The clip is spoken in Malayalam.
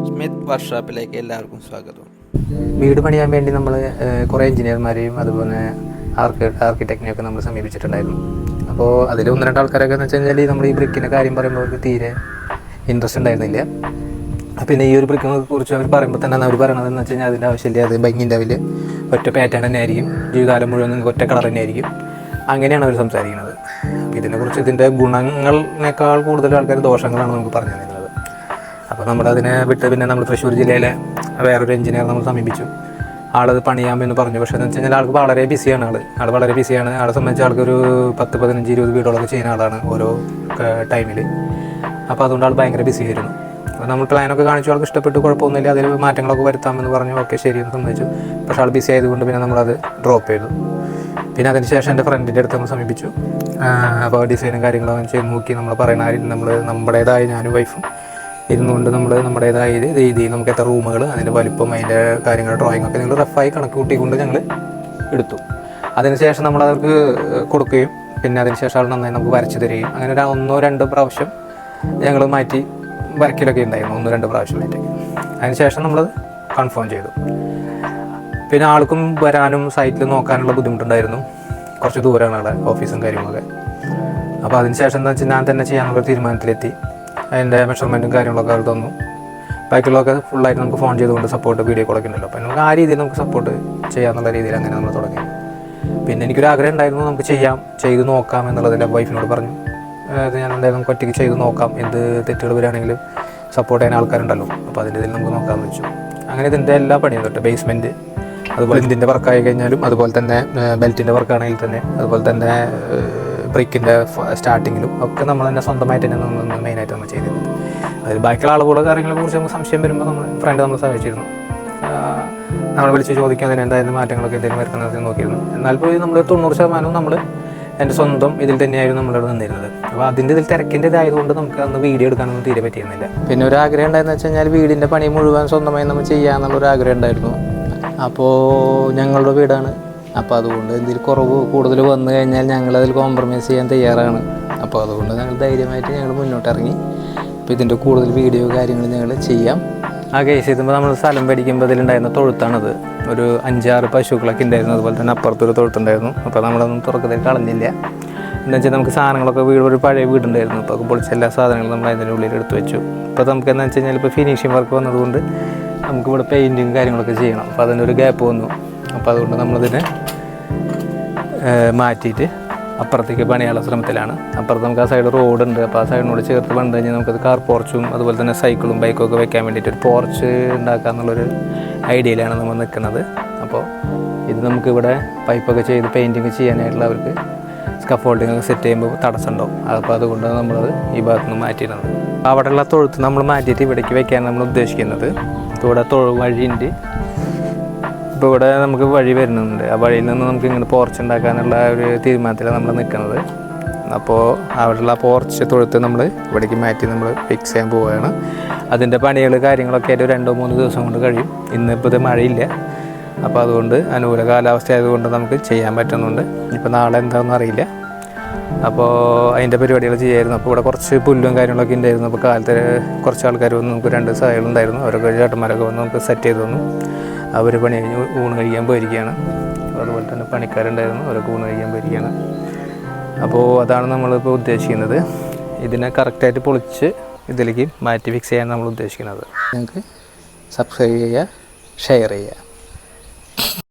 സ്മിത്ത് വർക്ക്ഷോപ്പിലേക്ക് എല്ലാവർക്കും സ്വാഗതം. വീട് പണിയാൻ വേണ്ടി നമ്മൾ കുറേ എഞ്ചിനീയർമാരെയും അതുപോലെ ആർക്കിടെക്റ്റിനെയൊക്കെ നമ്മൾ സമീപിച്ചിട്ടുണ്ടായിരുന്നു. അപ്പോൾ അതിൽ ഒന്ന് രണ്ട് ആൾക്കാരൊക്കെ എന്ന് വെച്ച് കഴിഞ്ഞാൽ നമ്മൾ ഈ ബ്രിക്കിൻ്റെ കാര്യം പറയുമ്പോൾ അവർക്ക് തീരെ ഇൻട്രസ്റ്റ് ഉണ്ടായിരുന്നില്ല. പിന്നെ ഈ ഒരു ബ്രിക്കിനെ കുറിച്ച് അവർ പറയുമ്പോൾ തന്നെ അവർ പറയണത് എന്ന് വെച്ച് കഴിഞ്ഞാൽ അതിൻ്റെ ആവശ്യമില്ല, അത് ഭംഗിൻ്റെ അതിൽ ഒറ്റ പാറ്റേൺ തന്നെ ആയിരിക്കും, ജീവിതകാലം മുഴുവൻ നിങ്ങൾക്ക് ഒറ്റ കളർ തന്നെ ആയിരിക്കും, അങ്ങനെയാണ് അവർ സംസാരിക്കുന്നത്. അപ്പോൾ ഇതിനെക്കുറിച്ച് ഇതിൻ്റെ ഗുണങ്ങളെക്കാൾ കൂടുതൽ ആൾക്കാർ ദോഷങ്ങളാണ് നമുക്ക് പറഞ്ഞു തരുന്നത്. അപ്പോൾ നമ്മളതിനെ വിട്ട് പിന്നെ നമ്മൾ തൃശ്ശൂർ ജില്ലയിലെ വേറൊരു എഞ്ചിനീയർ നമ്മൾ സമീപിച്ചു. ആളത് പണിയാമെന്ന് പറഞ്ഞു. പക്ഷേ എന്ന് വെച്ച് കഴിഞ്ഞാൽ ആൾക്ക് വളരെ ബിസിയാണ്. ആൾ വളരെ ബിസിയാണ്. ആളെ സംബന്ധിച്ച് ആൾക്കൊരു 10, 15, 20 വീടുകളൊക്കെ ചെയ്യുന്ന ആളാണ് ഓരോ ടൈമിൽ. അപ്പോൾ അതുകൊണ്ട് ആൾ ഭയങ്കര ബിസി ആയിരുന്നു. അപ്പോൾ നമ്മൾ പ്ലാനൊക്കെ കാണിച്ചു, ആൾക്ക് ഇഷ്ടപ്പെട്ടു, കുഴപ്പമൊന്നുമില്ല, അതിൽ മാറ്റങ്ങളൊക്കെ വരുത്താമെന്ന് പറഞ്ഞു. ഓക്കെ ശരിയെന്ന് സമ്മതിച്ചു. പക്ഷേ ആൾ ബിസി ആയതുകൊണ്ട് പിന്നെ നമ്മളത് ഡ്രോപ്പ് ചെയ്തു. പിന്നെ അതിന് ശേഷം എൻ്റെ ഫ്രണ്ടിൻ്റെ അടുത്ത് നമ്മൾ സമീപിച്ചു. അപ്പോൾ ഡിസൈനും കാര്യങ്ങളൊക്കെ ചെയ്ത് നോക്കി. നമ്മൾ പറയുന്ന കാര്യം നമ്മുടേതായ ഞാനും വൈഫും ഇരുന്നുകൊണ്ട് നമ്മുടേതായ രീതിയിൽ നമുക്ക് എത്ര റൂമുകൾ, അതിൻ്റെ വലിപ്പം, അതിൻ്റെ കാര്യങ്ങൾ, ഡ്രോയിങ് ഒക്കെ ഞങ്ങൾ റഫായി കണക്ക് കൂട്ടിക്കൊണ്ട് ഞങ്ങൾ എടുത്തു. അതിനുശേഷം നമ്മളവർക്ക് കൊടുക്കുകയും പിന്നെ അതിനുശേഷം ആൾ നന്നായി നമുക്ക് വരച്ച് തരികയും അങ്ങനെ ഒരു 1-2 പ്രാവശ്യം ഞങ്ങൾ മാറ്റി വരയ്ക്കലൊക്കെ ഉണ്ടായിരുന്നു. 1-2 പ്രാവശ്യം മാറ്റി. അതിനുശേഷം നമ്മളത് കൺഫേം ചെയ്തു. പിന്നെ ആൾക്കും വരാനും സൈറ്റിൽ നോക്കാനുള്ള ബുദ്ധിമുട്ടുണ്ടായിരുന്നു. കുറച്ച് ദൂരമാണ് ആളെ ഓഫീസും കാര്യങ്ങളൊക്കെ. അപ്പോൾ അതിനുശേഷം എന്താ വെച്ചാൽ ഞാൻ തന്നെ ചെയ്യാനുള്ള തീരുമാനത്തിലെത്തി. അതിൻ്റെ മെഷർമെൻറ്റും കാര്യങ്ങളൊക്കെ അവർ തന്നു. ബാക്കിയുള്ളതൊക്കെ ഫുള്ളായിട്ട് നമുക്ക് ഫോൺ ചെയ്തുകൊണ്ട് സപ്പോർട്ട്, വീഡിയോ കോളൊക്കെ ഉണ്ടല്ലോ. അപ്പോൾ നമുക്ക് ആ രീതിയിൽ നമുക്ക് സപ്പോർട്ട് ചെയ്യാമെന്നുള്ള രീതിയിൽ അങ്ങനെ നമ്മൾ തുടങ്ങി. പിന്നെ എനിക്കൊരു ആഗ്രഹം ഉണ്ടായിരുന്നു, നമുക്ക് ചെയ്ത് നോക്കാം എന്നുള്ളത്. എൻ്റെ വൈഫിനോട് പറഞ്ഞു, അത് ഞാൻ എന്തായാലും നമുക്ക് ഒറ്റയ്ക്ക് ചെയ്ത് നോക്കാം, എന്ത് തെറ്റുകൾ വരികയാണെങ്കിലും സപ്പോർട്ട് ചെയ്യാൻ ആൾക്കാരുണ്ടല്ലോ, അപ്പോൾ അതിൻ്റെ ഇതിൽ നമുക്ക് നോക്കാമെന്ന് വെച്ചു. അങ്ങനെ ഇതിൻ്റെ എല്ലാ പണിയും തൊട്ട് ബേസ്മെൻറ്റ്, അതുപോലെ ഇതിൻ്റെ വർക്കായി കഴിഞ്ഞാലും, അതുപോലെ തന്നെ ബെൽറ്റിൻ്റെ വർക്കാണെങ്കിൽ തന്നെ, അതുപോലെ തന്നെ ബ്രിക്കിൻ്റെ സ്റ്റാർട്ടിങ്ങിലും ഒക്കെ നമ്മൾ തന്നെ സ്വന്തമായിട്ട് തന്നെ നമ്മൾ മെയിനായിട്ട് നമ്മൾ ചെയ്തിരുന്നത്. അതിൽ ബാക്കിയുള്ള ആളുകളുടെ കാര്യങ്ങളെ കുറിച്ച് നമുക്ക് സംശയം വരുമ്പോൾ ഫ്രണ്ട് നമ്മൾ സഹായിച്ചിരുന്നു. നമ്മൾ വിളിച്ച് ചോദിക്കാൻ അതിന് എന്തായാലും മാറ്റങ്ങളൊക്കെ എന്തെങ്കിലും വരുന്നത് നോക്കിയിരുന്നു. എന്നാൽ പോയി നമ്മൾ 90% നമ്മൾ എൻ്റെ സ്വന്തം ഇതിൽ തന്നെയായിരുന്നു നമ്മളിവിടെ നിന്നിരുന്നത്. അപ്പോൾ അതിൻ്റെ ഇതിൽ തിരക്കിൻ്റെ ഇതായതുകൊണ്ട് നമുക്ക് അന്ന് വീഡിയോ എടുക്കാനൊന്നും തീരെ പറ്റിയിരുന്നില്ല. പിന്നെ ഒരു ആഗ്രഹം ഉണ്ടായെന്ന് വെച്ച് കഴിഞ്ഞാൽ വീടിൻ്റെ പണി മുഴുവൻ സ്വന്തമായി നമ്മൾ ചെയ്യാമെന്നുള്ളൊരു ആഗ്രഹം ഉണ്ടായിരുന്നു. അപ്പോൾ ഞങ്ങളുടെ വീടാണ്. അപ്പോൾ അതുകൊണ്ട് എന്തെങ്കിലും കുറവ് കൂടുതൽ വന്നു കഴിഞ്ഞാൽ ഞങ്ങളതിൽ കോംപ്രമൈസ് ചെയ്യാൻ തയ്യാറാണ്. അപ്പോൾ അതുകൊണ്ട് ഞങ്ങൾ ധൈര്യമായിട്ട് ഞങ്ങൾ മുന്നോട്ടിറങ്ങി. അപ്പോൾ ഇതിൻ്റെ കൂടുതൽ വീഡിയോ കാര്യങ്ങൾ ഞങ്ങൾ ചെയ്യാം. ആ കേസ് ചെയ്യുമ്പോൾ നമ്മൾ സ്ഥലം മേടിക്കുമ്പോൾ അതിലുണ്ടായിരുന്ന തൊഴുത്താണത്. ഒരു 5-6 പശുക്കളൊക്കെ ഉണ്ടായിരുന്നു. അതുപോലെ തന്നെ അപ്പുറത്തൊരു തൊഴുത്തുണ്ടായിരുന്നു. അപ്പോൾ നമ്മളതൊന്നും തുറക്കത്തിൽ കളഞ്ഞില്ല. എന്താ വെച്ചാൽ നമുക്ക് സാധനങ്ങളൊക്കെ ഒരു പഴയ വീടുണ്ടായിരുന്നു. അപ്പോൾ പൊളിച്ച എല്ലാ സാധനങ്ങളും നമ്മൾ അതിൻ്റെ ഉള്ളിൽ എടുത്ത് വെച്ചു. ഇപ്പോൾ നമുക്ക് എന്താ വെച്ച് കഴിഞ്ഞാൽ ഇപ്പോൾ ഫിനിഷിങ് വർക്ക് വന്നതുകൊണ്ട് നമുക്കിവിടെ പെയിൻറ്റിങ് കാര്യങ്ങളൊക്കെ ചെയ്യണം. അപ്പോൾ അതിനൊരു ഗ്യാപ്പ് വന്നു. അപ്പോൾ അതുകൊണ്ട് നമ്മളതിനെ മാറ്റിയിട്ട് അപ്പുറത്തേക്ക് പണിയാനുള്ള ശ്രമത്തിലാണ്. അപ്പുറത്ത് നമുക്ക് ആ സൈഡ് റോഡുണ്ട്. അപ്പോൾ ആ സൈഡിനോട് ചേർത്ത് പണിത് കഴിഞ്ഞാൽ നമുക്കത് കാർ പോർച്ചും അതുപോലെ തന്നെ സൈക്കിളും ബൈക്കൊക്കെ വെക്കാൻ വേണ്ടിയിട്ട് ഒരു പോർച്ച് ഉണ്ടാക്കുക എന്നുള്ളൊരു ഐഡിയയിലാണ് നമ്മൾ നിൽക്കുന്നത്. അപ്പോൾ ഇത് നമുക്കിവിടെ പൈപ്പൊക്കെ ചെയ്ത് പെയിൻറ്റിങ് ചെയ്യാനായിട്ടുള്ള അവർക്ക് സ്കഫോൾഡിങ് ഒക്കെ സെറ്റ് ചെയ്യുമ്പോൾ തടസ്സമുണ്ടാവും. അപ്പോൾ അതുകൊണ്ട് നമ്മളത് ഈ ഭാഗത്ത് നിന്ന് മാറ്റിയിരുന്നത്. അവിടെയുള്ള തൊഴുത്ത് നമ്മൾ മാറ്റിയിട്ട് ഇവിടേക്ക് വെക്കാൻ നമ്മൾ ഉദ്ദേശിക്കുന്നത്. ഇവിടെ വഴിയുണ്ട്. ഇപ്പോൾ ഇവിടെ നമുക്ക് വഴി വരുന്നുണ്ട്. ആ വഴിയിൽ നിന്ന് നമുക്ക് ഇങ്ങനെ പോർച്ച് ഉണ്ടാക്കാനുള്ള ഒരു തീരുമാനത്തിലാണ് നമ്മൾ നിൽക്കുന്നത്. അപ്പോൾ അവിടെയുള്ള പോർച്ച് തൊഴുത്ത് നമ്മൾ ഇവിടേക്ക് മാറ്റി നമ്മൾ ഫിക്സ് ചെയ്യാൻ പോവുകയാണ്. അതിൻ്റെ പണികൾ കാര്യങ്ങളൊക്കെ ആയിട്ട് 2-3 ദിവസം കൊണ്ട് കഴിയും. ഇന്നിപ്പോൾ ഇത് മഴയില്ല. അപ്പോൾ അതുകൊണ്ട് അനുകൂല കാലാവസ്ഥ ആയതുകൊണ്ട് നമുക്ക് ചെയ്യാൻ പറ്റുന്നുണ്ട്. ഇപ്പോൾ നാളെ എന്താണെന്ന് അറിയില്ല. അപ്പോൾ അതിൻ്റെ പരിപാടികൾ ചെയ്യായിരുന്നു. അപ്പോൾ ഇവിടെ കുറച്ച് പുല്ലും കാര്യങ്ങളൊക്കെ ഉണ്ടായിരുന്നു. അപ്പോൾ കാലത്ത് കുറച്ച് ആൾക്കാർ വന്ന് നമുക്ക് 2 സഹായികളുണ്ടായിരുന്നു. അവരൊക്കെ ചേട്ടന്മാരൊക്കെ വന്ന് നമുക്ക് സെറ്റ് ചെയ്ത് തന്നു. അവർ പണി കഴിഞ്ഞ് ഊണ് കഴിക്കാൻ പോയിരിക്കുകയാണ്. അതുപോലെ തന്നെ പണിക്കാരുണ്ടായിരുന്നു, അവരൊക്കെ ഊണ് കഴിക്കാൻ പോയിരിക്കുകയാണ്. അപ്പോൾ അതാണ് നമ്മളിപ്പോൾ ഉദ്ദേശിക്കുന്നത്. ഇതിനെ കറക്റ്റായിട്ട് പൊളിച്ച് ഇതിലേക്ക് മാറ്റി ഫിക്സ് ചെയ്യാൻ നമ്മൾ ഉദ്ദേശിക്കുന്നത്. ഞങ്ങൾക്ക് സബ്സ്ക്രൈബ് ചെയ്യുക, ഷെയർ ചെയ്യുക.